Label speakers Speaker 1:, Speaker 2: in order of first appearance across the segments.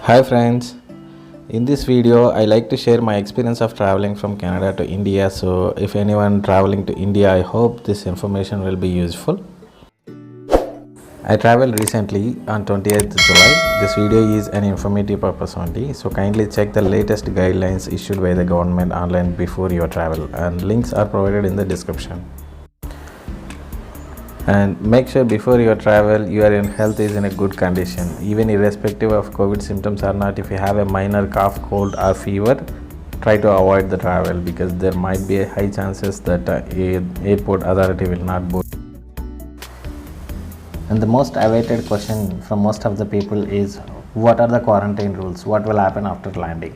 Speaker 1: Hi friends, in this video I like to share my experience of traveling from Canada to India. So if anyone traveling to India, I hope this information will be useful. I traveled recently on 28th July. This video is an informative purpose only, so kindly check the latest guidelines issued by the government online before your travel, and links are provided in the description. And make sure before your travel your health is in a good condition, even irrespective of COVID symptoms or not. If you have a minor cough, cold or fever, try to avoid the travel because there might be a high chances that a airport authority will not board. And the most awaited question from most of the people is, what are the quarantine rules? What will happen after landing?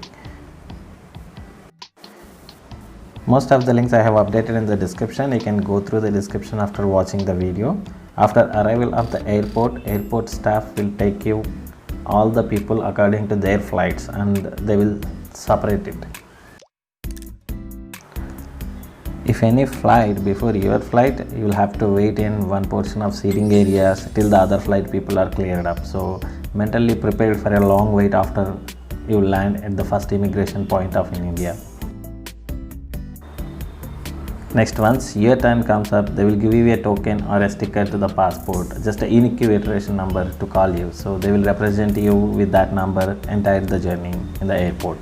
Speaker 1: Most of the links I have updated in the description. You can go through the description after watching the video. After arrival of the airport staff will take you all the people according to their flights and they will separate it. If any flight before your flight, you will have to wait in one portion of seating areas till the other flight people are cleared up. So mentally prepared for a long wait after you land at the first immigration point of in India. Next, once your turn comes up, they will give you a token or a sticker to the passport, just a unique iteration number to call you. So they will represent you with that number entire the journey in the airport.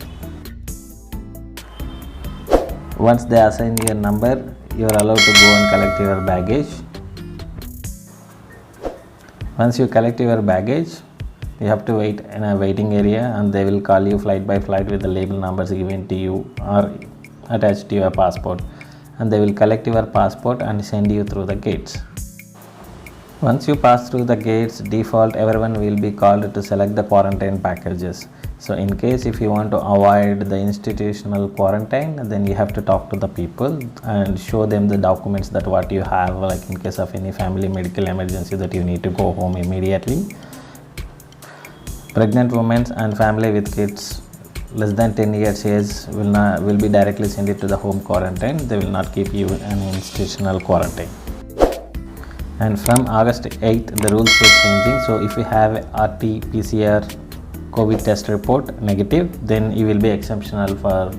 Speaker 1: Once they assign your number, you are allowed to go and collect your baggage. Once you collect your baggage, you have to wait in a waiting area and they will call you flight by flight with the label numbers given to you or attached to your passport. And they will collect your passport and send you through the gates. Once you pass through the gates, default everyone will be called to select the quarantine packages. So in case if you want to avoid the institutional quarantine, then you have to talk to the people and show them the documents that what you have, like in case of any family medical emergency that you need to go home immediately. Pregnant women and family with kids less than 10 years age will be directly sent it to the home quarantine. They will not keep you in institutional quarantine. And from August 8th the rules were changing. So if you have RT-PCR COVID test report negative, then you will be exceptional for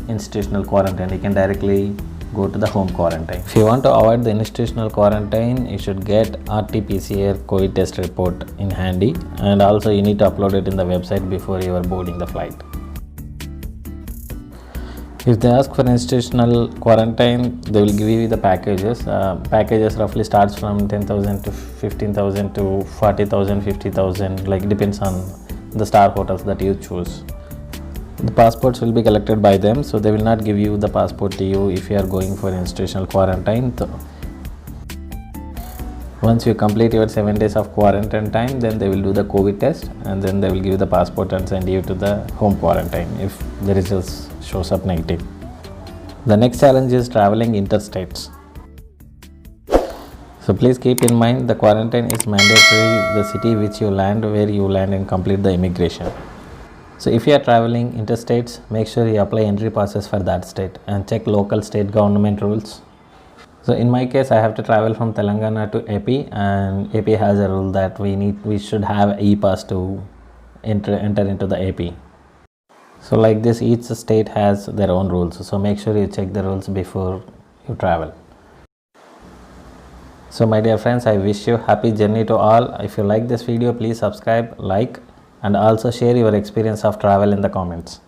Speaker 1: institutional quarantine. You can directly go to the home quarantine. If you want to avoid the institutional quarantine, you should get RT-PCR COVID test report in handy, and also you need to upload it in the website before you are boarding the flight. If they ask for institutional quarantine, they will give you the packages. Packages roughly starts from 10,000 to 15,000 to 40,000, 50,000, like depends on the star hotels that you choose. The passports will be collected by them, so they will not give you the passport to you if you are going for institutional quarantine. Once you complete your 7 days of quarantine time, then they will do the COVID test and then they will give the passport and send you to the home quarantine if the results shows up negative. The next challenge is traveling interstates. So please keep in mind the quarantine is mandatory the city which you land, where you land and complete the immigration. So if you are traveling interstates, make sure you apply entry passes for that state and check local state government rules. So in my case, I have to travel from Telangana to AP, and AP has a rule that we should have e-pass to enter into the AP. So like this, each state has their own rules. So make sure you check the rules before you travel. So my dear friends, I wish you happy journey to all. If you like this video, please subscribe, like, and also share your experience of travel in the comments.